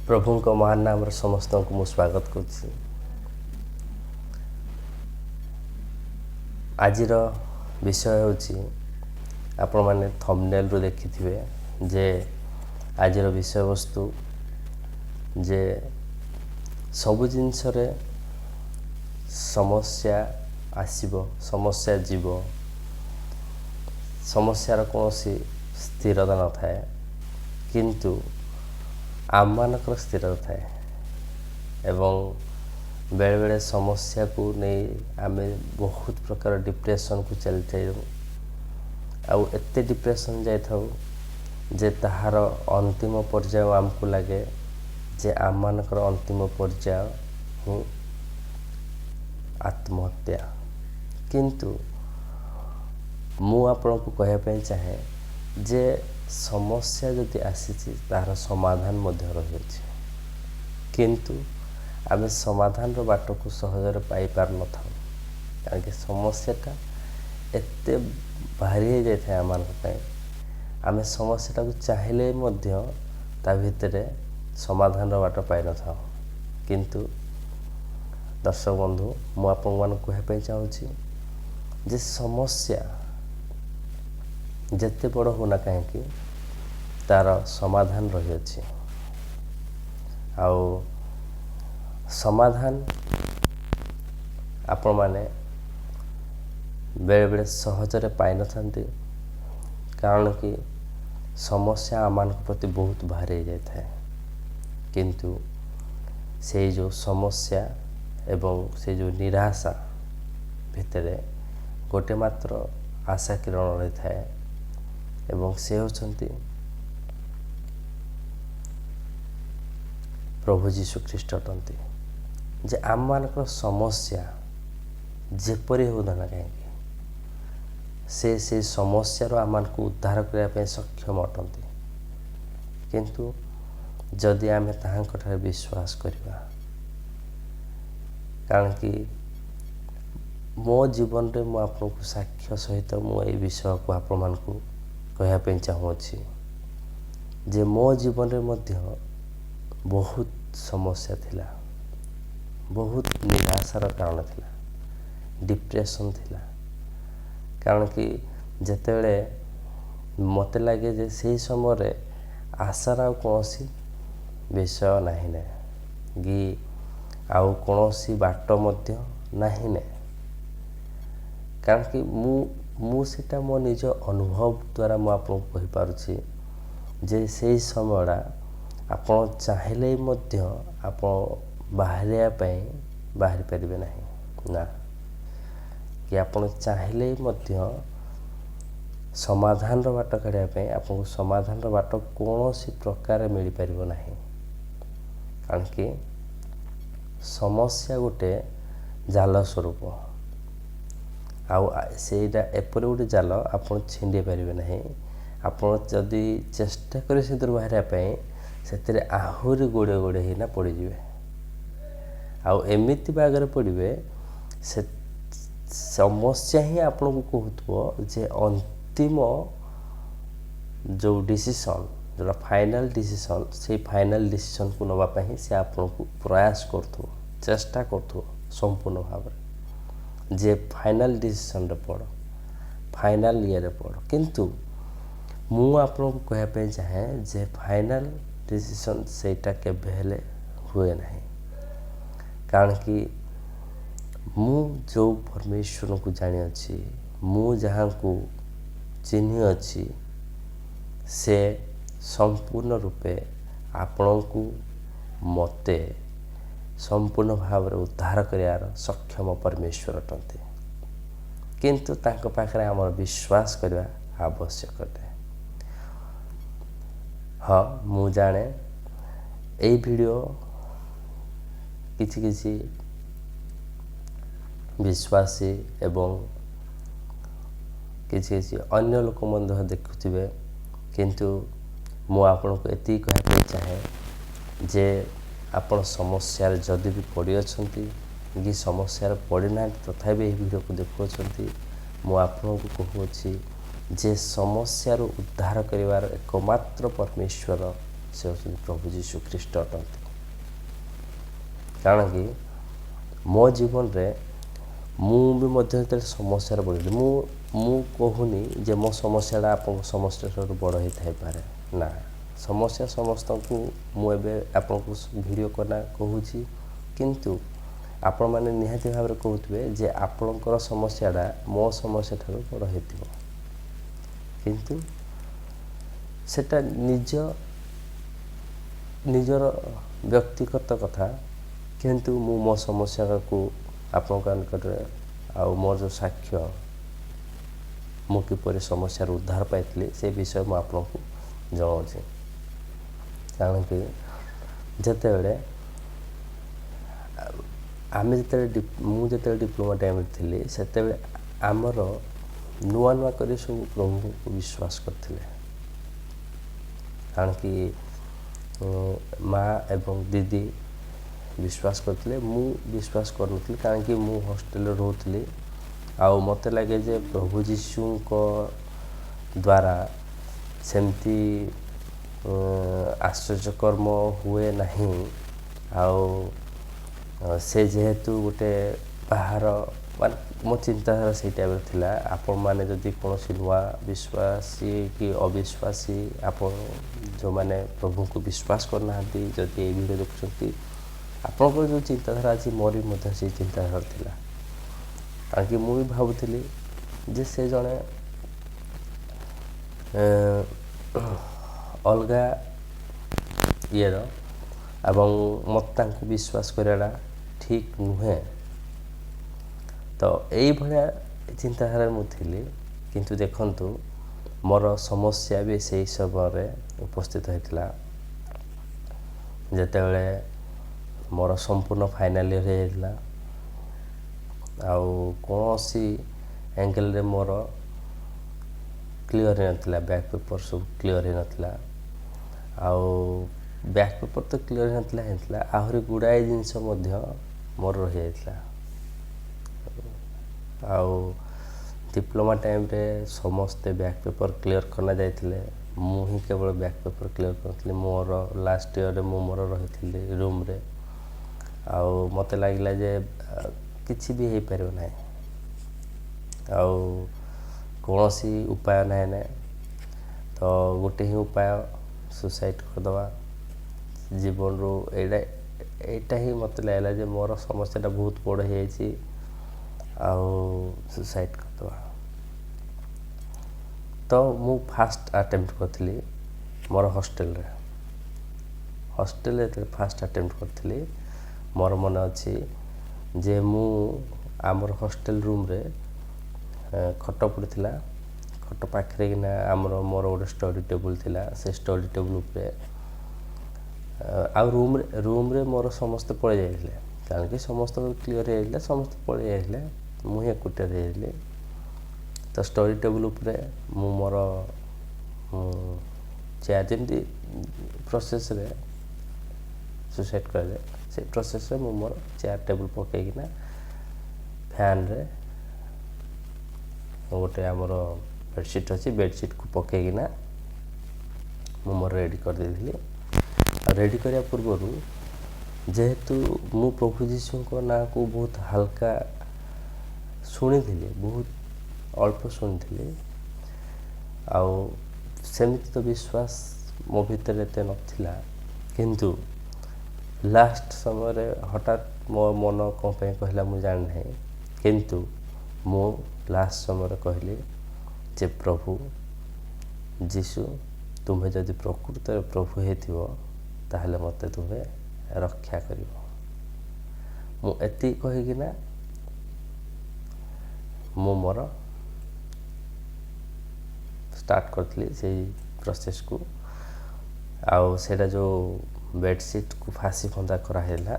प्रभु महान नाम समस्त को मु स्वागत कर आजिर विषय हूँ आपण मैंने थंबनेल रू देखिथिबे जे आजिर विषय वस्तु जे सबु जिनस रे समस्या आसीबो समस्या जीव समस्यार कौन स्थिरता न थाए किंतु आम मानकर स्थिरता थाए एवं बेले बेले समस्या को नहीं आम बहुत प्रकार डिप्रेशन को चली जाऊ एते डिप्रेशन जाई जे ताहार अंतिम पर्याय आमको लगे जे आम मानकर अंतिम पर्याय ही आत्महत्या किंतु मु आपण को कहवाई चाहे जे समस्या जदि आसी तार समाधान मध्य रही किंतु आम समाधान रो बाट को सहजरे पाई पार न था कारण कि समस्याटा एते भारी हो जाए आम आम समस्याटा को चाहिए मध्य ता भितर समाधान रो बाट पाई न था किंतु दर्शक बंधु मु आपण मान कहवाई चाहूँगी जे समस्या जिते बड़ होना कहीं तार समाधान रही अछि आउ समाधान आपण माने बेले बेले सहजरे पाई न थांती कारण कि समस्या आमान प्रति बहुत भारी जाए था किंतु से जो समस्या एवं से जो निराशा भितरे गोटे मात्र आशा किरण रही थाए एवं से होचंती प्रभु जीशु ख्रीष्ट अटंती जे आम मानकर समस्या जेपरी होना कहीं से समस्या आम को उद्धार करने सक्षम अटंती किंतु जदि आम ताहां विश्वास करवा कारण कि मो जीवन रे मु आपको साक्ष्य सहित मु ए विषय को आपण मान को कहवाई चाहूँगी जे मो जीवन रे मध्य बहुत समस्या थिला बहुत निराशार कारण थिला डिप्रेशन थिला कारण कि जेतेबेले मते लगे जे से समय रे आशार कौन विषय नहीं ने कि आउ कौन बाट मध्य नहीं ने कारण कि मु सेटा मो निज अनुभव द्वारा मु आपको कहि पारुछि जे से समयटा आपण चाहिए मध्य आपण बाहरी पारिबे नहीं ना कि आपण चाहिए मध्य समाधान रो बाट काढिया पे आपको समाधान रो बाट कौन प्रकार मिल पारिबो नहीं कारण कि समस्या गोटे जाल स्वरूप आउ सेटा एपरि गोटे जाल आपन छिंडी पारिबे नहीं आपन जदि चेष्टा करे से दूर बाहरिया पे से आहुरी गोड़े गोड़े ही ना पड़ जाए आउ एमिति बागरे पड़े से समस्या ही आपन को कहथबो जे अंतिम जो डिसीजन जो फाइनल डिसीजन से फाइनल डिसीजन को नवा पे से आपन को प्रयास करथबो चेष्टा करथबो संपूर्ण भाव जे फाइनल डिसीजन रे पड़ फाइनल ये रे पड़ किंतु मु आपन को कहवाई चाहे जे फाइनल डिसीजन सेटा केबे हेले हुए नहीं कारण कि मु जो परमेश्वर को जानी अच्छी मु जहाँ को चिन्ह अच्छी से संपूर्ण रूपे आपण को मते संपूर्ण भाव उद्धार कर सक्षम परमेश्वर अटंती किंतु तांको पाखरे आमर विश्वास करवा आवश्यक है हाँ मु जाने ए वीडियो किछि किछि विश्वासी एवं किछि किछि अन्य लोक मंद देखुथिबे किंतु मु आपण को एति कहते चाहे जे आपण समस्या जदि भी पड़ी अछंती कि समस्या पड़ी ना तथापि ए वीडियो को देखुछंती मु आपण को कहूछि जे समस्या उद्धार करिवार एकमात्र परमेश्वर से होउछन्ति प्रभु जीशु ख्रीष्ट अटंती। कारण कि मो जीवन रे मु भी मध्य जेतेबेले समस्या पड़िली मु कहूनी जे मो समस्याटा आपन समस्या ठारू बड़ होई थाई पारे ना। समस्या समस्त को मु एबे आपन को वीडियो करना कहूची, किंतु आपण माने निहाती भाव कहूथिबे जे आपणकर समस्याटा मो समस्या ठारू बड़ होइथिबो, किंतु सेटा निजर व्यक्तिगत कथा। किंतु मु मो समस्या को आपण निकटरे आउ मोर जो साक्ष्य मु किपरि समस्या उद्धार पाइली से विषय मु आपन को जनाऊँ। कारण कि जितेबले आम जो डिप्लोमा टाइम थी से आमर नुआ नुआ कर सब प्रभु को विश्वास करते। कारण कि माँ एवं दीदी विश्वास करते, मु विश्वास करूँ कारण कि मु हॉस्टल रोली आउ मत लगे जे प्रभु जीशु को द्वारा सेमती आश्चर्यकर्म हुए नहीं। आउ से जेहेतु गोटे बाहर मान मो चिंताधारा से टाइम थिला आपण माने जदि कौन नुआ विश्वासी कि अविश्वासी आपण जो माने प्रभु को विश्वास करना जदि ये वीडियो देखुंती आपन जो चिंताधारा अच्छी मोर भी से चिंताधारा थिला। कारण मुझे भावुली जे से जड़े अलगा ये एवं मत विश्वास कराटा ठीक नुहे। तो यही भाया चिंताधारा मुझे, किंतु देखंतु मोर समस्या भी से समय उपस्थित होता जितेबले मोर संपूर्ण फाइनाल ईयर होता आउ कौन सी एंगल रे मोर क्लियर नथिला, बैक पेपर सब क्लियर नथिला। आउ बैक पेपर तो क्लियर नथिला आहरी गुड़ाए जिनस मोर रही जाइथिला। आउ डिप्लोमा टाइम रे समस्ते बैक पेपर क्लियर करना जाइथिले, मु ही केवल बैक पेपर क्लियर करथि। मोर लास्ट ईयर रे मु मोर रहिथिले रूम रे आउ मते लागिला जे किसी भी हो पार ना आउ कौन सी उपाय ना ना। तो गोटे ही उपाय सुसाइड करदे जीवन रो एटा ही मत लगला जे मोर समस्याटा बहुत बड़ हो सुसाइड करदे। तो मु फास्ट अटेम्प्ट करी मोर हॉस्टल फास्ट अटेम्प्ट करी मोर मन अच्छी जे मु आमर हॉस्टल रूम रे खट पड़ता खट पाखे किना आमर मोर गोटे स्टडी टेबुल थिला। से स्टडी टेबुल उपरे रूम रे मोर समस्त पड़े जाइले, कारण कि समस्त क्लियर हो समस्त पड़े जाइले, मुझे एकुटिया रही। तो स्टडी टेबुल उपरे मु मोर चेयर जमी प्रोसेस रे सुसाइड करे से प्रोसेस रे मु मोर चेयर टेबुल पकईकिना फैन रे गोटे आमर बेडसीट अच्छी बेडसीट को पकईकिना मु मोर रेडी कर देथिली। रेडी करिया पूर्व जेहेतु मु प्रभु जीशु को ना को बहुत हल्का शुणी बहुत अल्प शुणी आउ सेमिति तो विश्वास मो भितर एते नथिला, किंतु लास्ट समय रे हठात मो मन कौन पे कहला मु जान नहीं, किंतु मु लास्ट समय रे कहली जे प्रभु जीशु तुम्हें जदि प्रकृत प्रभु हेथिबो ताहले मते तुम्हें रक्षा करिवो। मु एति कहिकिना मु मोर स्टार्ट करथली से प्रोसेस को। आउ सेटा जो बेडसीट को फांसी फंदा कराला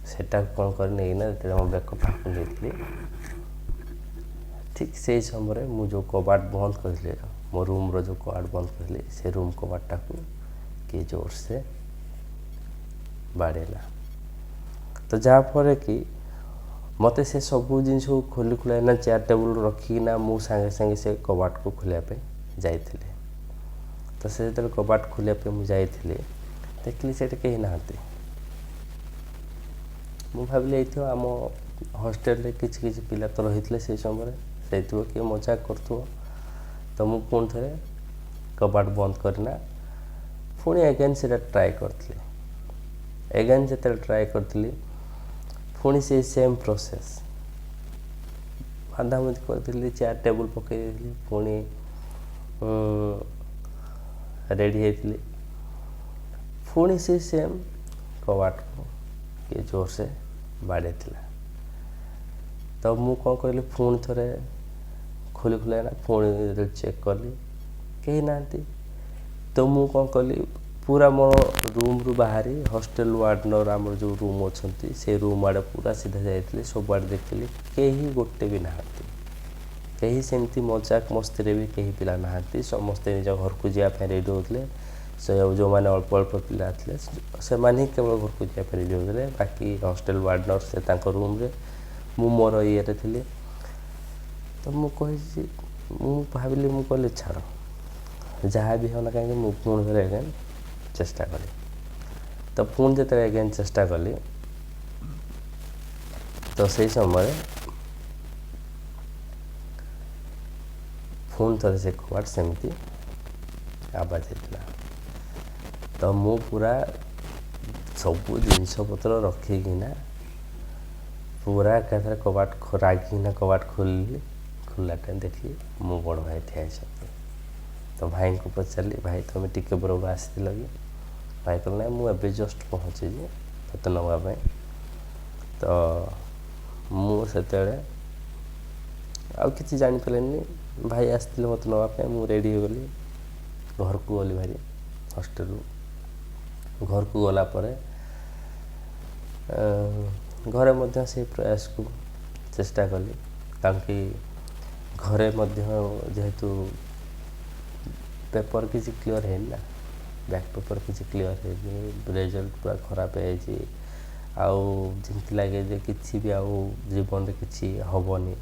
सेटा कौन कर नहीं मो बेक फाँक नहीं। ठीक से समय मु जो कबाट बंद कर मो रूम रो जो कबाट बंद करी से रूम कबाटा को किए जोर से बाड़ेला। तो जहाँफल कि मते से सबू जिन खोली खुलाना चेयर टेबुल रखीना मु सांगे सांगे से कबाट को खोलिया पे जाइथिले। तो तो से जो कबाट खोलिया मुझे जाइली देखली से कहीं नहांती मु भाविली आम हॉस्टेल किसी किसी पिला तो रही से समय से किए मजाक कर तो मुझे पुणी थे कबाट बंद करना पुणी एगेन से ट्राए करी एगेन जो ट्राए करी पुणी से सेम प्रोसेस बांधाबुंधी करी चेयर टेबुल पकई पुणी रेडी होती पुणी से सेम कबाट को किए जोर से बाड़े तो मु कौन कहली पुणी थे खोली खोलना पुणी चेक कली कहीं ना तो मु कौन कली पूरा मो रूम रु बाहरी हॉस्टेल वार्डनर आम जो रूम अच्छा से रूम आड़े पूरा सीधा जाइए सब आड़े देखली कहीं गोटे भी नहांती कहीं सेमती मजाक मस्ती भी कहीं पिला नहांती समस्ते निज घर को जावाई रेडी होते जो मैंने अल्प अल्प पिला थे से ही केवल घर को जावाई रेडी होते बाकी हॉस्टेल वार्डनर से रूम रे मु मोर ये थी तो मुझे भाविली मु कहली छाड़ जहाँ भी होना कहीं मुझे पुणी थे एगेन चेष्टा कली तो पुणी जो एगेन चेष्टा कली तो से समय पुणी थे से कबाट सेमती आवाज होता तो मु पूरा सबू जिनपतर रखिकिना पूरा एकाथर कबाट रागिना कबाट खोलिली खोला टाइम देखिए मो बड़ भाई ठिया तो भाई को पचारि भाई तुम टिके पूर्व आसथिल कि भाई कहल ना मुझे जस्ट पहुँची तो नवापाई तो मुझे आउ कि जापारे भाई आसते मत नापी मुझे रेडी हो गली घर को गली भारी हॉस्टेल घर को गलापर घरे मध्य से प्रयास को चेष्टा कली ताकि घरे मध्य जेहेतु पेपर किसी क्लियर है ना बैक पेपर किसी क्लियर है रिजल्ट पूरा खराब है आमती लगे जे किसी भी आउ जीवन किसी हेनी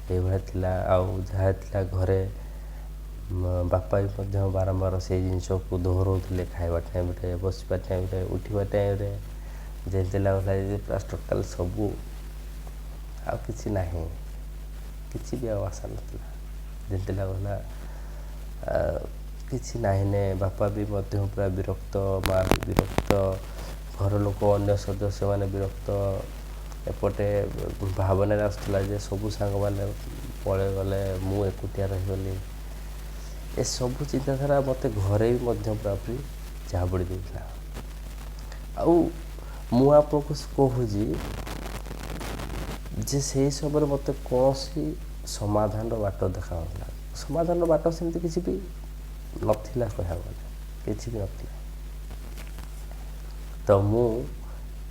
ये जहाँ थी घरे बापा भी बारंबार से जिनस को दोहराउले खाଇବା टाइम रे बसवा टाइम रे उठवा टाइम रे जमी लगला पूरा टोटाल सबू आ कि ना किसी भी आशा नाला जमी लगला किसी ना ने बापा भी पूरा विरक्त माँ भी विरक्त घर लोक अन्य सदस्य मैंने विरक्त एपटे भावना आसला सबू सांग मैंने पलि गले मु एकुटिया रहीगली ए सबू चिंताधारा मत घरे भी पूरापूरी झाबुड़ी देता मु आपको कहूँ जे से समय मत कौन समाधान बाट देखा समाधान बाट सेमती किसी भी नथिला कह किसी भी नथिला तो मु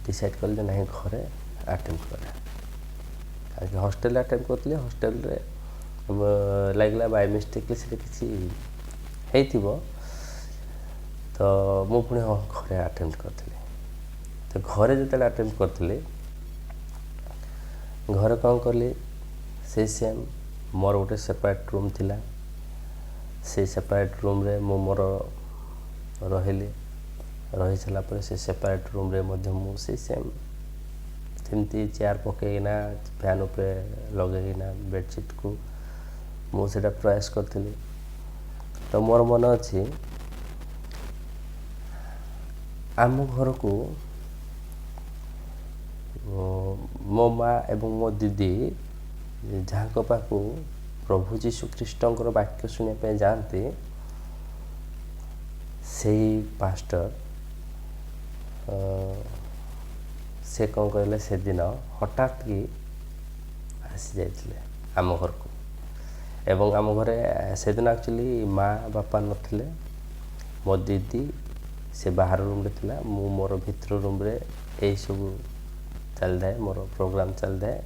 डिसाइड कली ना घरे अटेम्प्ट करें हॉस्टेल अटेम्प्ट करती हॉस्टेल लगला बाय मिस्टेक से किसी हो तो मु पुणी घरे अटेम्प्ट करी तो घरे जो अटेम्प्ट करी घरे कौन कली से सेम मोर गोटे सेपरेट रूम थिला से सेपरेट रूम रे मु मोर रही रही सारापर से सेपरेट रूम रे मु से सेम सेमती चेयर पकईना फैन उपरे लगेना बेडसीट को मुझे प्रयास करी तो मोर मन अच्छी आम घर को मो माँ एवं मो दीदी जहाँ पाक प्रभु जीशु ख्रीष्टर वाक्य शुणापी जाती से पास्टर से कौन कहले से दिन हठात कि आसी जाइए आम घर को एवं आम घरे से दिन एक्चुअली माँ बापा नथिले मो दीदी से बाहर रूम रे थिला मु मोर भितर रूम रे यही सब चल थाए मोर प्रोग्राम चल थाए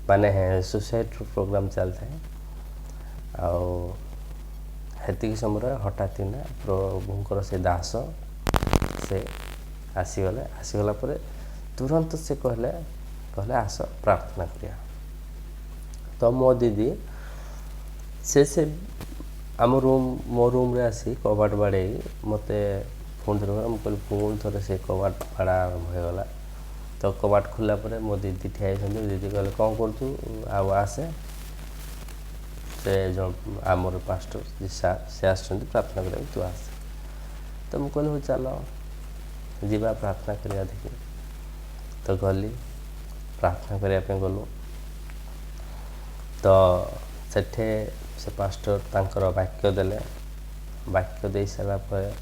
माने सुसाइड प्रोग्राम चल थाए आती समय हठात ना प्रभुंर से दास से आसीगले आसीगला तुरंत से कहले कहले आस प्रार्थना करिया तो मो दीदी से आम रूम मो रूम्रे आसी कबाट बाड़े मत पुणी थोड़े मुझे कहली पुणी थे से कबाट बाड़ा आरंभ होगला। तो कबाट खोला पर मो दीदी ठिया दीदी कहले कौन कर आसे से जो आमर पास्टर जी से आसुँच प्रार्थना करा तू आसे। तो मुझे कहली हो चल जीवा प्रार्थना करिया देखी। तो गली प्रार्थना करने गलु। तो सेठे से पास्टर तांकर वाक्य देले। वाक्य दे सारा पर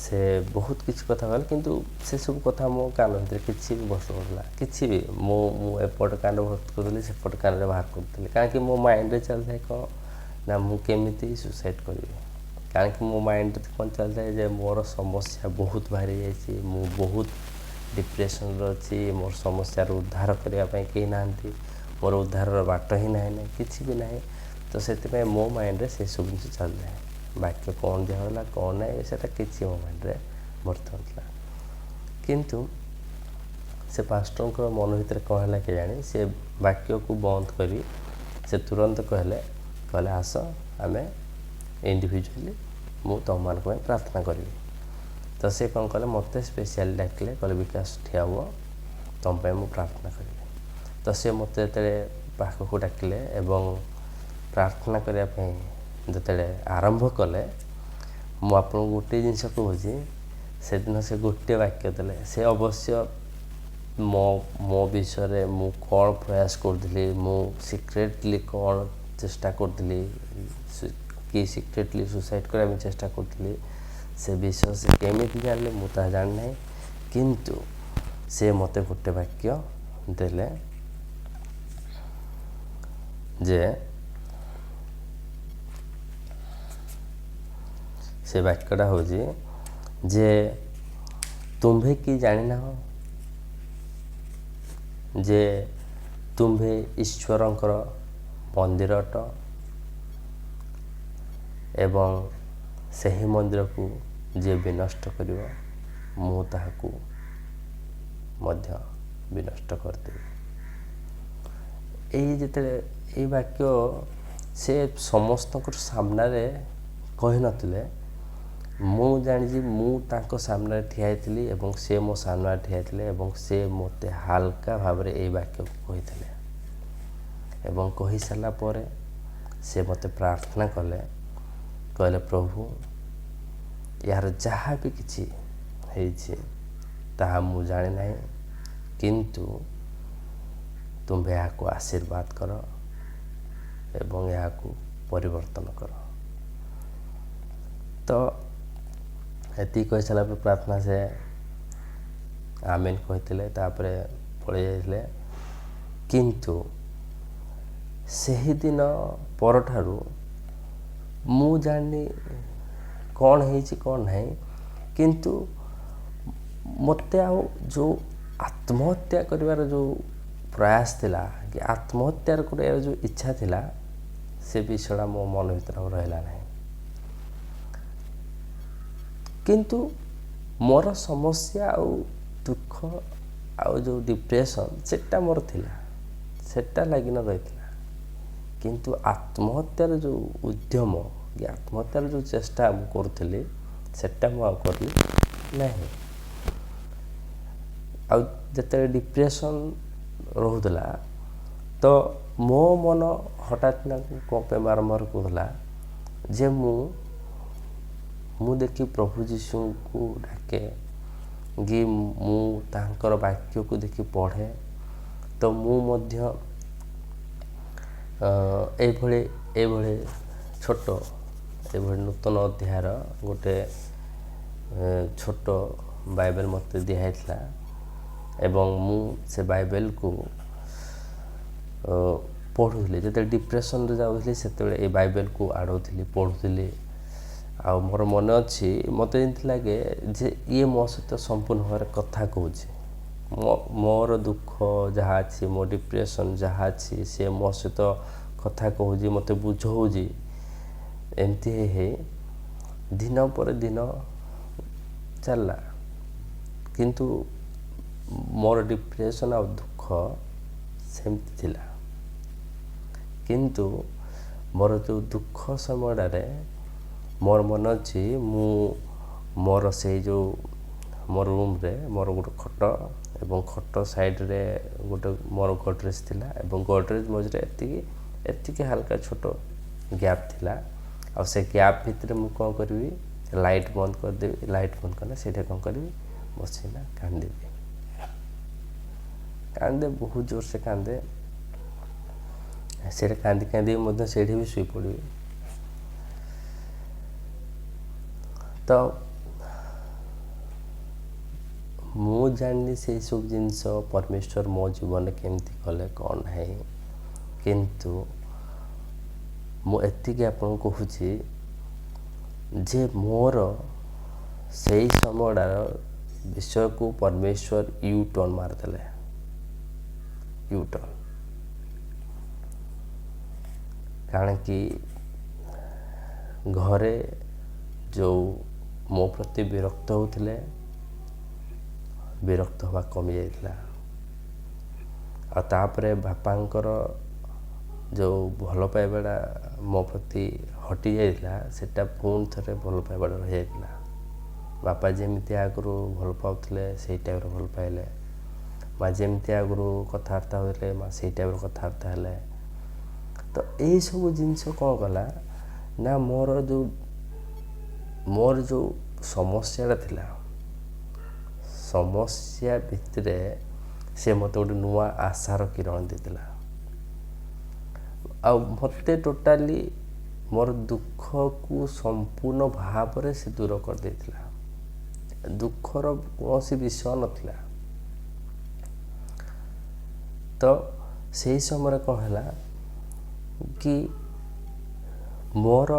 से बहुत किसी कथा कहले किंतु से सब कथा मो कान भीतर किसी भी बस ना कि भी मु एपट कान भर्ती करी सेपट कान बाहर करी कहीं मो माइंड चलता है कौन ना मुझे सुसाइड करी कहीं मो माइंड कौन चलता है जे मोर समस्या बहुत बाहरी जाइए मु बहुत डिप्रेशन अच्छी मोर समस्या उद्धार करने कहीं ना मोर उद्धार बाट ही ना कि भी ना। तो से मो माइंड से सब जिन चलता है वाक्य कौन दिहला कौन ना से कि मो माइंड रे बर्तन था। किंतु से पास्टर को मन भर कौन है कि जानी से वाक्य को बंद करी से तुरंत कहले आस आम इंडिविजुअली मु तुम मान प्रार्थना करी। तो से कौन कले मत स्पेशल डाकिले कहले विकास ठिया हुआ तुम मु प्रार्थना करी। तो से मत जो पाखक डाकिले एवं प्रार्थना करने जो आरंभ कले मु आप गोटे जिनस कहूँ से दिन से गोटे वाक्य देले से अवश्य मो विषय मु कौन प्रयास करी मु सिक्रेटली कौन चेष्टा करी कि सिक्रेटली सुसाइड करने चेष्टा करी से विषय से केमी जान मुझे जान ना किंतु से मत गोटे वाक्य देले जे से वाक्यटा हूँ जे तुम्हें कि जानी ना हो जे तुम्हें ईश्वरंकर मंदिर अट एवं सही मंदिर को जे विनष्ट करिवो मु ताहाकू मध्य विनष्ट करदेवी। यही जिते वाक्य से समस्त सामना रे कही नथिले मु जानी मु तांको सामने ठिया थी एवं से मो सामने ठिया थी एवं से मते हाल्का भाव रे ए वाक्य को कही एवं कही सारा पर से मते प्रार्थना कले कहले प्रभु यार जहाँ भी किछि हेछि ताहा मु जाने नहीं किंतु तुम यहाँ को आशीर्वाद कर एवं यहाँ को परिवर्तन कर। तो एति कही सारा पर प्रार्थना से आमेन कहते पड़े जाते किंतु सही दिन परठारु मु जानी कौन है कौन नहीं किंतु मत जो आत्महत्या करिवार जो प्रयास थिला कि आत्महत्यार कर जो इच्छा थिला से विषयटा मो मन भीतर रहा नहीं किंतु मोर समस्या आ दुख आ जो डिप्रेशन सेटा मोर थिला सेटा लगी न रही किंतु आत्महत्यार जो उद्यम कि आत्महत्यार जो चेष्टा करुली सेटा मुझे नहीं आते डिप्रेशन रोला तो मो मन हठात ना कौन बारंबार कहला जे मु देखी प्रभु जीशु को डाके कि मु तांकर वाक्य को देखी पढ़े तो मु मध्य एभले छोट एभले नूतन अध्यायर गोटे छोट बाइबल मत दिखाई एवं मु से बाइबल को पढ़ुली जो डिप्रेशन रे जाऊली से बाइबल को आड़ौली पढ़ुली आ मोर मन अच्छी मत लगे जे ये मो सहित संपूर्ण भाव कथा कहूँ मोर दुख जहाँ अच्छी मो डिप्रेशन जहाँ अच्छी से मो सहित कथा कहूँ मत बुझाऊँ एमती है दिन पर दिन चलला किंतु मोर डिप्रेशन आ दुख सेमती थिला किंतु ମୋର ଯେଉଁ ଦୁଃଖ ସମୟଟାରେ ମୋର ମନେ ଅଛି ମୁଁ ମୋର ସେଇ ଯେଉଁ ମୋ ରୁମ୍ରେ ମୋର ଗୋଟେ ଖଟ ଏବଂ ଖଟ ସାଇଡ଼୍ରେ ଗୋଟେ ମୋର ଗଡ଼ରେଜ୍ ଥିଲା ଏବଂ ଗଡ଼ରେଜ୍ ମଝିରେ ଏତିକି ହାଲକା ଛୋଟ ଗ୍ୟାପ୍ ଥିଲା। ଆଉ ସେ ଗ୍ୟାପ୍ ଭିତରେ ମୁଁ କ'ଣ କରିବି, ଲାଇଟ୍ ବନ୍ଦ କରିଦେବି। ଲାଇଟ୍ ବନ୍ଦ କଲେ ସେଇଟା କ'ଣ କରିବି, ବସିକିନା କାନ୍ଦିବି। କାନ୍ଦେ, ବହୁତ ଜୋରସେ କାନ୍ଦେ। ସେଇଟା କାନ୍ଦି କାନ୍ଦି ମଧ୍ୟ ସେଇଠି ବି ଶୋଇପଡ଼ିବି। ତ ମୁଁ ଜାଣିନି ସେଇ ସବୁ ଜିନିଷ ପରମେଶ୍ୱର ମୋ ଜୀବନରେ କେମିତି କଲେ କ'ଣ ନାହିଁ, କିନ୍ତୁ ମୁଁ ଏତିକି ଆପଣଙ୍କୁ କହୁଛି ଯେ ମୋର ସେଇ ସମୟଟାର ବିଷୟକୁ ପରମେଶ୍ୱର ୟୁ ଟର୍ନ ମାରିଦେଲେ। ୟୁ ଟର୍ନ କାରଣ କି ଘରେ ଯେଉଁ ମୋ ପ୍ରତି ବିରକ୍ତ ହେଉଥିଲେ, ବିରକ୍ତ ହେବା କମିଯାଇଥିଲା। ଆଉ ତାପରେ ବାପାଙ୍କର ଯେଉଁ ଭଲ ପାଇବାଟା ମୋ ପ୍ରତି ହଟି ଯାଇଥିଲା, ସେଟା ପୁଣି ଥରେ ଭଲ ପାଇବାଟା ରହିଯାଇଥିଲା। ବାପା ଯେମିତି ଆଗରୁ ଭଲ ପାଉଥିଲେ ସେଇ ଟାଇପ୍ର ଭଲ ପାଇଲେ। ମା ଯେମିତି ଆଗରୁ କଥାବାର୍ତ୍ତା ହେଉଥିଲେ, ମା ସେଇ ଟାଇପ୍ର କଥାବାର୍ତ୍ତା ହେଲେ। ତ ଏଇସବୁ ଜିନିଷ କ'ଣ କଲା ନା ମୋର ଯେଉଁ ସମସ୍ୟାଟା ଥିଲା, ସମସ୍ୟା ଭିତରେ ସେ ମୋତେ ଗୋଟେ ନୂଆ ଆଶାର କିରଣ ଦେଇଥିଲା। ଆଉ ମୋତେ ଟୋଟାଲି ମୋର ଦୁଃଖକୁ ସମ୍ପୂର୍ଣ୍ଣ ଭାବରେ ସେ ଦୂର କରିଦେଇଥିଲା। ଦୁଃଖର କୌଣସି ବିଷୟ ନଥିଲା। ତ ସେହି ସମୟରେ କ'ଣ ହେଲା କି ମୋର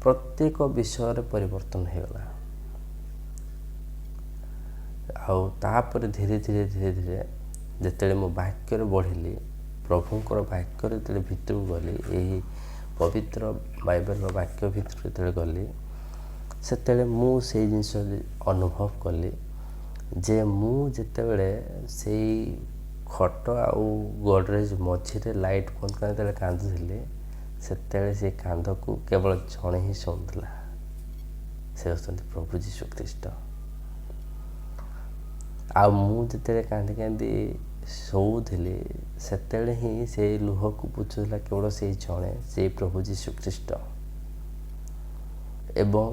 ପ୍ରତ୍ୟେକ ବିଷୟରେ ପରିବର୍ତ୍ତନ ହେଇଗଲା। ଆଉ ତାପରେ ଧୀରେ ଧୀରେ ଯେତେବେଳେ ମୁଁ ବାକ୍ୟରେ ବଢ଼ିଲି, ପ୍ରଭୁଙ୍କର ବାକ୍ୟରେ ଯେତେବେଳେ ଭିତରକୁ ଗଲି, ଏହି ପବିତ୍ର ବାଇବେଲର ବାକ୍ୟ ଭିତରକୁ ଯେତେବେଳେ ଗଲି, ସେତେବେଳେ ମୁଁ ସେଇ ଜିନିଷ ଅନୁଭବ କଲି ଯେ ମୁଁ ଯେତେବେଳେ ସେଇ ଖଟ ଆଉ ଗଡ଼ରେଜ୍ ମଝିରେ ଲାଇଟ୍ ବନ୍ଦ କରି ଯେତେବେଳେ କାନ୍ଦୁଥିଲି, ସେତେବେଳେ ସେ କାନ୍ଦକୁ କେବଳ ଜଣେ ହିଁ ଶୁଣୁଥିଲା। ସେ ହେଉଛନ୍ତି ପ୍ରଭୁ ଯୀଶୁ ଖ୍ରୀଷ୍ଟ। ଆଉ ମୁଁ ଯେତେବେଳେ କାନ୍ଦି କାନ୍ଦି ଶୋଉଥିଲି, ସେତେବେଳେ ହିଁ ସେଇ ଲୁହକୁ ପୋଛୁଥିଲା କେବଳ ସେଇ ଜଣେ, ସେଇ ପ୍ରଭୁ ଯୀଶୁ ଖ୍ରୀଷ୍ଟ। ଏବଂ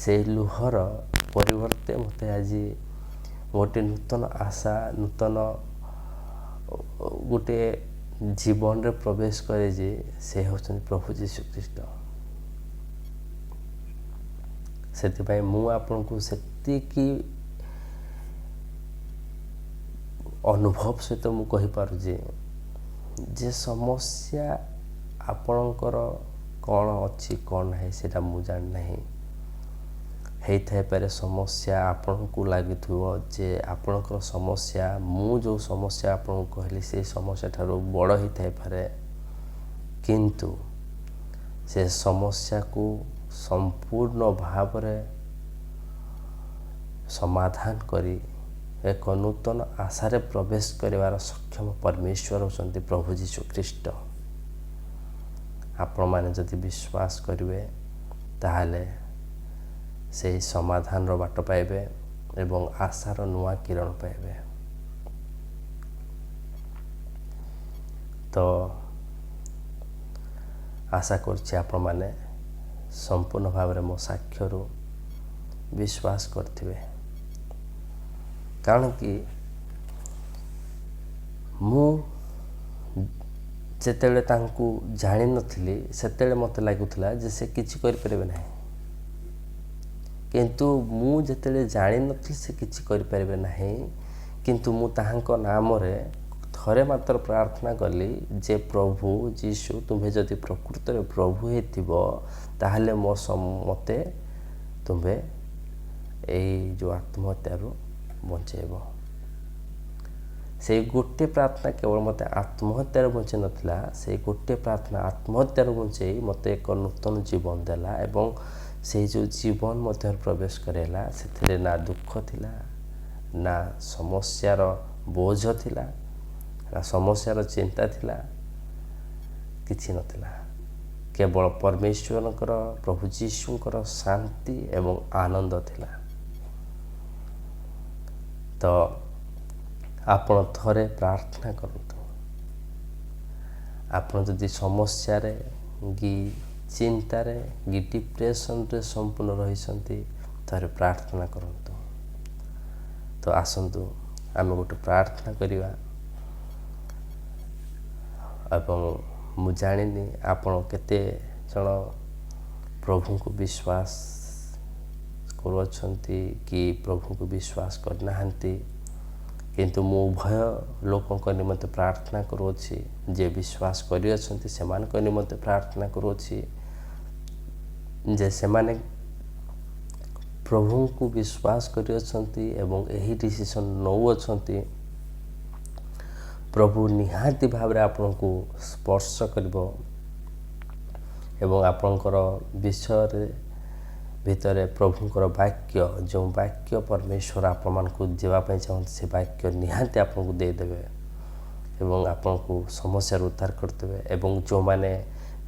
ସେଇ ଲୁହର ପରିବର୍ତ୍ତେ ମୋତେ ଆଜି ଗୋଟେ ନୂତନ ଆଶା, ନୂତନ ଗୋଟେ ଜୀବନରେ ପ୍ରବେଶ କରେ ଯେ ସେ ହେଉଛନ୍ତି ପ୍ରଭୁ ଯୀଶୁ ଖ୍ରୀଷ୍ଟ। ସେଥିପାଇଁ ମୁଁ ଆପଣଙ୍କୁ ସେତିକି ଅନୁଭବ ସହିତ ମୁଁ କହିପାରୁଛି ଯେ ସମସ୍ୟା ଆପଣଙ୍କର କ'ଣ ଅଛି କ'ଣ ନାହିଁ ସେଇଟା ମୁଁ ଜାଣିନାହିଁ। ହେଇଥାଇପାରେ ସମସ୍ୟା ଆପଣଙ୍କୁ ଲାଗୁଥିବ ଯେ ଆପଣଙ୍କର ସମସ୍ୟା, ମୁଁ ଯେଉଁ ସମସ୍ୟା ଆପଣଙ୍କୁ କହିଲି ସେ ସମସ୍ୟା ଠାରୁ ବଡ଼ ହେଇଥାଇପାରେ, କିନ୍ତୁ ସେ ସମସ୍ୟାକୁ ସମ୍ପୂର୍ଣ୍ଣ ଭାବରେ ସମାଧାନ କରି ଏକ ନୂତନ ଆଶାରେ ପ୍ରବେଶ କରିବାର ସକ୍ଷମ ପରମେଶ୍ୱର ହେଉଛନ୍ତି ପ୍ରଭୁ ଯୀଶୁ ଖ୍ରୀଷ୍ଟ। ଆପଣମାନେ ଯଦି ବିଶ୍ୱାସ କରିବେ ତାହେଲେ ସେହି ସମାଧାନର ବାଟ ପାଇବେ ଏବଂ ଆଶାର ନୂଆ କିରଣ ପାଇବେ। ତ ଆଶା କରୁଛି ଆପଣମାନେ ସମ୍ପୂର୍ଣ୍ଣ ଭାବରେ ମୋ ସାକ୍ଷ୍ୟରୁ ବିଶ୍ୱାସ କରିଥିବେ। କାରଣ କି ମୁଁ ଯେତେବେଳେ ତାଙ୍କୁ ଜାଣିନଥିଲି, ସେତେବେଳେ ମୋତେ ଲାଗୁଥିଲା ଯେ ସେ କିଛି କରିପାରିବେ ନାହିଁ। କିନ୍ତୁ ମୁଁ ଯେତେବେଳେ ଜାଣିନଥିଲି ସେ କିଛି କରିପାରିବେ ନାହିଁ, କିନ୍ତୁ ମୁଁ ତାହାଙ୍କ ନାମରେ ଥରେ ମାତ୍ର ପ୍ରାର୍ଥନା କଲି ଯେ ପ୍ରଭୁ ଯୀଶୁ, ତୁମେ ଯଦି ପ୍ରକୃତରେ ପ୍ରଭୁ ହେଇଥିବ ତାହେଲେ ମୋତେ ତୁମେ ଏଇ ଯେଉଁ ଆତ୍ମହତ୍ୟାରୁ ବଞ୍ଚେଇବ। ସେଇ ଗୋଟିଏ ପ୍ରାର୍ଥନା କେବଳ ମୋତେ ଆତ୍ମହତ୍ୟାରୁ ବଞ୍ଚେଇ ନଥିଲା, ସେଇ ଗୋଟିଏ ପ୍ରାର୍ଥନା ଆତ୍ମହତ୍ୟାରୁ ବଞ୍ଚେଇ ମୋତେ ଏକ ନୂତନ ଜୀବନ ଦେଲା ଏବଂ ସେଇ ଯେଉଁ ଜୀବନ ମଧ୍ୟରେ ପ୍ରବେଶ କରାଇଲା, ସେଥିରେ ନା ଦୁଃଖ ଥିଲା, ନା ସମସ୍ୟାର ବୋଝ ଥିଲା, ନା ସମସ୍ୟାର ଚିନ୍ତା ଥିଲା, କିଛି ନଥିଲା। କେବଳ ପରମେଶ୍ୱରଙ୍କର ପ୍ରଭୁ ଯୀଶୁଙ୍କର ଶାନ୍ତି ଏବଂ ଆନନ୍ଦ ଥିଲା। ତ ଆପଣ ଥରେ ପ୍ରାର୍ଥନା କରନ୍ତୁ। ଆପଣ ଯଦି ସମସ୍ୟାରେ କି ଚିନ୍ତାରେ କି ଡିପ୍ରେସନରେ ସମ୍ପୂର୍ଣ୍ଣ ରହିଛନ୍ତି, ଥରେ ପ୍ରାର୍ଥନା କରନ୍ତୁ। ତ ଆସନ୍ତୁ ଆମେ ଗୋଟେ ପ୍ରାର୍ଥନା କରିବା। ଏବଂ ମୁଁ ଜାଣିନି ଆପଣ କେତେ ଜଣ ପ୍ରଭୁଙ୍କୁ ବିଶ୍ୱାସ କରୁଅଛନ୍ତି କି ପ୍ରଭୁଙ୍କୁ ବିଶ୍ୱାସ କରିନାହାନ୍ତି, କିନ୍ତୁ ମୁଁ ଉଭୟ ଲୋକଙ୍କ ନିମନ୍ତେ ପ୍ରାର୍ଥନା କରୁଅଛି। ଯିଏ ବିଶ୍ୱାସ କରିଅଛନ୍ତି ସେମାନଙ୍କ ନିମନ୍ତେ ପ୍ରାର୍ଥନା କରୁଅଛି ଯେ ସେମାନେ ପ୍ରଭୁଙ୍କୁ ବିଶ୍ୱାସ କରିଅଛନ୍ତି ଏବଂ ଏହି ଡିସିସନ୍ ନେଉଅଛନ୍ତି। ପ୍ରଭୁ ନିହାତି ଭାବରେ ଆପଣଙ୍କୁ ସ୍ପର୍ଶ କରିବ ଏବଂ ଆପଣଙ୍କର ବିଷୟରେ ଭିତରେ ପ୍ରଭୁଙ୍କର ବାକ୍ୟ, ଯେଉଁ ବାକ୍ୟ ପରମେଶ୍ୱର ଆପଣମାନଙ୍କୁ ଦେବା ପାଇଁ ଚାହୁଁନ୍ତି, ସେ ବାକ୍ୟ ନିହାତି ଆପଣଙ୍କୁ ଦେଇଦେବେ ଏବଂ ଆପଣଙ୍କୁ ସମସ୍ୟାରୁ ଉଦ୍ଧାର କରିଦେବେ। ଏବଂ ଯେଉଁମାନେ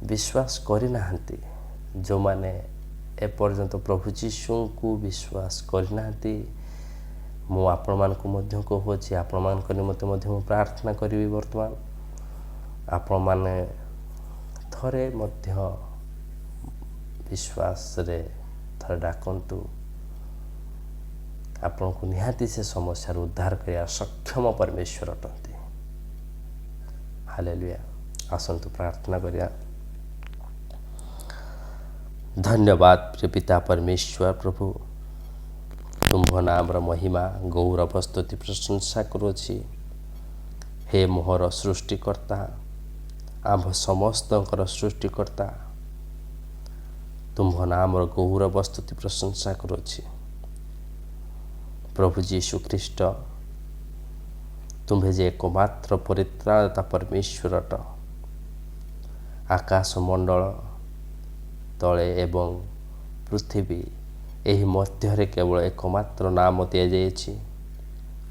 ବିଶ୍ୱାସ କରିନାହାନ୍ତି, ଯେଉଁମାନେ ଏପର୍ଯ୍ୟନ୍ତ ପ୍ରଭୁ ଯୀଶୁଙ୍କୁ ବିଶ୍ୱାସ କରିନାହାନ୍ତି, ମୁଁ ଆପଣମାନଙ୍କୁ ମଧ୍ୟ କହୁଅଛି, ଆପଣମାନଙ୍କ ନିମନ୍ତେ ମଧ୍ୟ ମୁଁ ପ୍ରାର୍ଥନା କରିବି। ବର୍ତ୍ତମାନ ଆପଣମାନେ ଥରେ ମଧ୍ୟ ବିଶ୍ୱାସରେ ଥରେ ଡାକନ୍ତୁ। ଆପଣଙ୍କୁ ନିହାତି ସେ ସମସ୍ୟାରୁ ଉଦ୍ଧାର କରିବା ସକ୍ଷମ ପରମେଶ୍ୱର ଅଟନ୍ତି। ହାଲେଲୁୟା। ଆସନ୍ତୁ ପ୍ରାର୍ଥନା କରିବା। ଧନ୍ୟବାଦ ପ୍ରିୟ ପିତା ପରମେଶ୍ୱର ପ୍ରଭୁ, ତୁମ୍ଭ ନାମର ମହିମା ଗୌରବ ସ୍ତୁତି ପ୍ରଶଂସା କରୁଅଛି। ହେ ମୋହର ସୃଷ୍ଟିକର୍ତ୍ତା, ଆମ୍ଭ ସମସ୍ତଙ୍କର ସୃଷ୍ଟିକର୍ତ୍ତା, ତୁମ୍ଭ ନାମର ଗୌରବ ସ୍ତୁତି ପ୍ରଶଂସା କରୁଅଛି। ପ୍ରଭୁ ଯୀଶୁ ଖ୍ରୀଷ୍ଟ, ତୁମ୍ଭେ ଯେ ଏକମାତ୍ର ପରିତ୍ରାଣଦାତା ପରମେଶ୍ୱର ଅଟ। ଆକାଶ ମଣ୍ଡଳ ତଳେ ଏବଂ ପୃଥିବୀ ଏହି ମଧ୍ୟରେ କେବଳ ଏକମାତ୍ର ନାମ ଦିଆଯାଇଛି,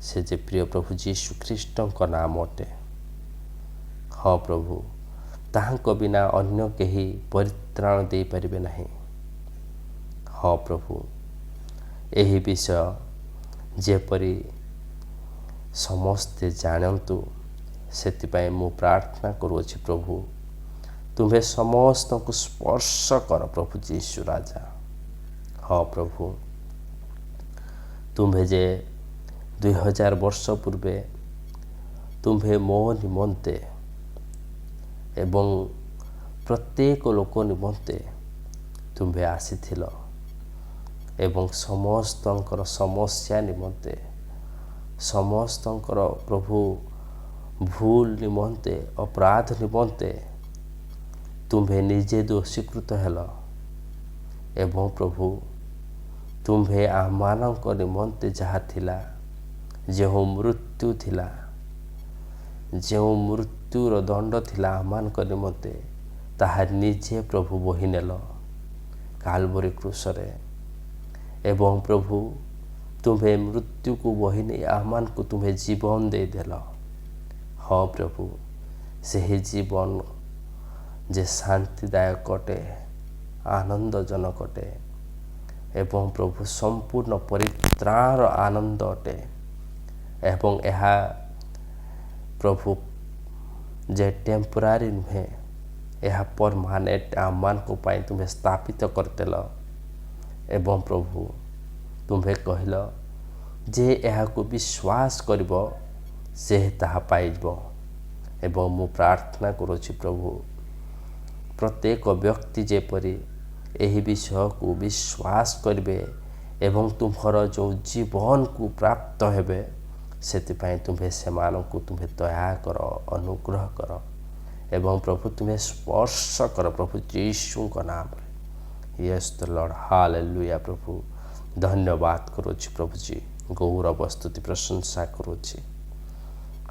ସେ ଯେ ପ୍ରିୟ ପ୍ରଭୁ ଯୀଶୁ ଖ୍ରୀଷ୍ଟଙ୍କ ନାମ ଅଟେ। ହଁ ପ୍ରଭୁ, ତାହାଙ୍କ ବିନା ଅନ୍ୟ କେହି ପରିତ୍ରାଣ ଦେଇପାରିବେ ନାହିଁ। ହଁ ପ୍ରଭୁ, ଏହି ବିଷୟ ଯେପରି ସମସ୍ତେ ଜାଣନ୍ତୁ, ସେଥିପାଇଁ ମୁଁ ପ୍ରାର୍ଥନା କରୁଅଛି। ପ୍ରଭୁ, ତୁମ୍ଭେ ସମସ୍ତଙ୍କୁ ସ୍ପର୍ଶ କର ପ୍ରଭୁ ଯୀଶୁ ରାଜା। ହଁ ପ୍ରଭୁ, ତୁମ୍ଭେ ଯେ 2000 ବର୍ଷ ପୂର୍ବେ ତୁମ୍ଭେ ମୋ ନିମନ୍ତେ ଏବଂ ପ୍ରତ୍ୟେକ ଲୋକ ନିମନ୍ତେ ତୁମ୍ଭେ ଆସିଥିଲ ଏବଂ ସମସ୍ତଙ୍କର ସମସ୍ୟା ନିମନ୍ତେ, ସମସ୍ତଙ୍କର ପ୍ରଭୁ ଭୁଲ ନିମନ୍ତେ, ଅପରାଧ ନିମନ୍ତେ ତୁମ୍ଭେ ନିଜେ ଦୋଷୀକୃତ ହେଲ ଏବଂ ପ୍ରଭୁ ତୁମ୍ଭେ ଆମମାନଙ୍କ ନିମନ୍ତେ ଯାହା ଥିଲା, ଯେଉଁ ମୃତ୍ୟୁ ଥିଲା, ଯେଉଁ ମୃତ୍ୟୁର ଦଣ୍ଡ ଥିଲା ଆମମାନଙ୍କ ନିମନ୍ତେ, ତାହା ନିଜେ ପ୍ରଭୁ ବୋହି ନେଲ କାଲବରୀ କ୍ରୁଶରେ। ଏବଂ ପ୍ରଭୁ ତୁମ୍ଭେ ମୃତ୍ୟୁକୁ ବୋହି ନେଇ ଆମମାନଙ୍କୁ ତୁମ୍ଭେ ଜୀବନ ଦେଇଦେଲ। ହଁ ପ୍ରଭୁ, ସେହି ଜୀବନ ଯେ ଶାନ୍ତିଦାୟକ ଅଟେ, ଆନନ୍ଦଜନକ ଅଟେ ଏବଂ ପ୍ରଭୁ ସମ୍ପୂର୍ଣ୍ଣ ପରିତ୍ରାଣର ଆନନ୍ଦ ଅଟେ। ଏବଂ ଏହା ପ୍ରଭୁ ଯେ ଟେମ୍ପୋରାରୀ ନୁହେଁ, ଏହା ପରମାନେଣ୍ଟ ଆମମାନଙ୍କ ପାଇଁ ତୁମ୍ଭେ ସ୍ଥାପିତ କରିଦେଲ। ଏବଂ ପ୍ରଭୁ ତୁମ୍ଭେ କହିଲ ଯେ ଏହାକୁ ବିଶ୍ୱାସ କରିବ ସେ ତାହା ପାଇଯିବ। ଏବଂ ମୁଁ ପ୍ରାର୍ଥନା କରୁଅଛି ପ୍ରଭୁ, ପ୍ରତ୍ୟେକ ବ୍ୟକ୍ତି ଯେପରି ଏହି ବିଷୟକୁ ବିଶ୍ୱାସ କରିବେ ଏବଂ ତୁମ୍ଭର ଯେଉଁ ଜୀବନକୁ ପ୍ରାପ୍ତ ହେବେ, ସେଥିପାଇଁ ତୁମ୍ଭେ ସେମାନଙ୍କୁ ତୁମ୍ଭେ ଦୟା କର, ଅନୁଗ୍ରହ କର ଏବଂ ପ୍ରଭୁ ତୁମ୍ଭେ ସ୍ପର୍ଶ କର ପ୍ରଭୁ ଯୀଶୁଙ୍କ ନାମରେ। ୟେସ୍ ଦ ଲର୍ଡ। ହାଲେଲୁୟା। ପ୍ରଭୁ ଧନ୍ୟବାଦ କରୁଅଛି ପ୍ରଭୁଜୀ, ଗୌରବ ସ୍ତୁତି ପ୍ରଶଂସା କରୁଅଛି।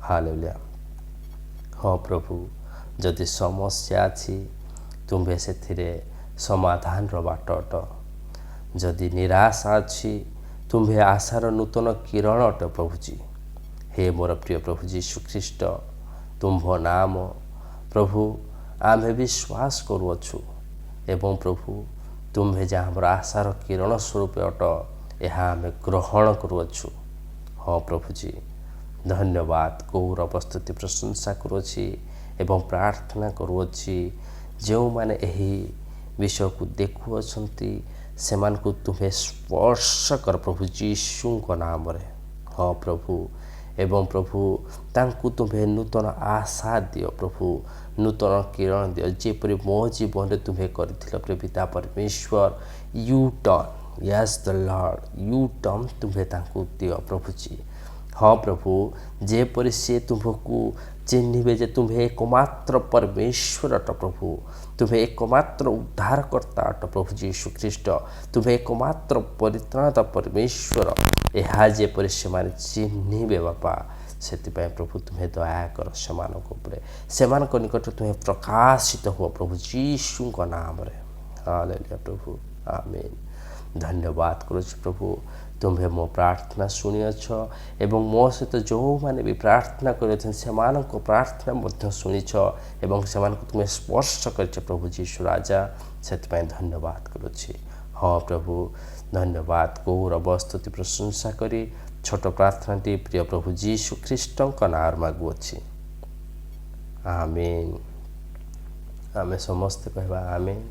ହାଲେଲୁୟା। ହଁ ପ୍ରଭୁ, ଯଦି ସମସ୍ୟା ଅଛି ତୁମ୍ଭେ ସେଥିରେ ସମାଧାନର ବାଟ ଅଟ। ଯଦି ନିରାଶା ଅଛି ତୁମ୍ଭେ ଆଶାର ନୂତନ କିରଣ ଅଟ ପ୍ରଭୁଜୀ। ହେ ମୋର ପ୍ରିୟ ପ୍ରଭୁ ଯୀଶୁ ଖ୍ରୀଷ୍ଟ, ତୁମ୍ଭ ନାମ ପ୍ରଭୁ ଆମେ ବିଶ୍ୱାସ କରୁଅଛୁ एवं प्रभु तुम्हें जहाँ हमर आशार किरण स्वरूप अट यह आम ग्रहण करुअछु। हाँ प्रभु जी धन्यवाद गौर प्रस्तुति प्रशंसा करुअछि एवं प्रार्थना करुअछि जो माने एही विषय को देखुअछंती सेमान को तुम्हें स्पर्श कर प्रभु यीशु को नाम रे। हाँ प्रभु एवं प्रभु तांकु तुम्हें नूतन आशा दियो प्रभु नूतन किरण दियो जेपरि मो जीवन तुम्हें कर पिता परमेश्वर U turn yes the Lord U turn तुम्हें तांकु दियो प्रभु जी। हाँ प्रभु जेपरि से तुमको चिन्हिबे जे तुम्हें एकमात्र परमेश्वर अट प्रभु तुम्हें एकमात्र उद्धारकर्ता अट प्रभु यीशु ख्रीष्ट तुम्हें एकमात्र परित्राणता परमेश्वर यह जेपरि से चिन्हिबे बापा से प्रभु तुम्हें दया कर से निकट तुम्हें प्रकाशित हो प्रभु यीशु का नाम रे। हालेलुया प्रभु आमीन। धन्यवाद करुछ प्रभु तुम्हें मो प्रार्थना शुणिछ एवं मो सहित जो मैंने भी प्रार्थना कर प्रार्थना शुणिछ एवं से तुम्हें स्पर्श कर प्रभु यीशु राजा से धन्यवाद करुछि। हाँ प्रभु धन्यवाद गौरव स्तुति प्रशंसा करी छोट प्रार्थनाटी प्रिय प्रभु यीशु ख्रीष्ट नाम मागुअछि आमीन। आमे समस्त कहवा आमीन।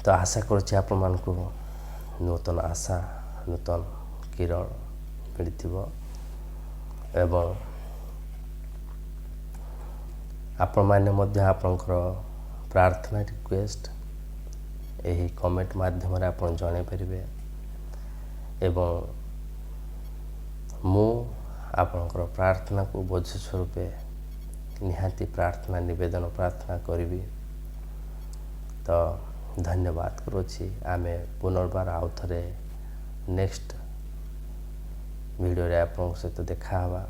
तो आशा करुछि आपण मानकु नूतन आशा नूतन किरण मिलिथिबो एवं आपण माने मध्य आपणकर प्रार्थना रिक्वेस्ट यही कमेंट माध्यम रे आपण जणे परिबे एवं मु आपणकर प्रार्थना को बोझ स्वरूप निहाती प्रार्थना निवेदन प्रार्थना करी। तो धन्यवाद करुछि आमे पुनर्बार आउ थरे नेक्स्ट वीडियो रे आपन सहित देखा हवा।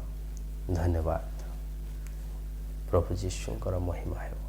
धन्यवाद प्रभु यीशुଙ୍କର महिमा हो।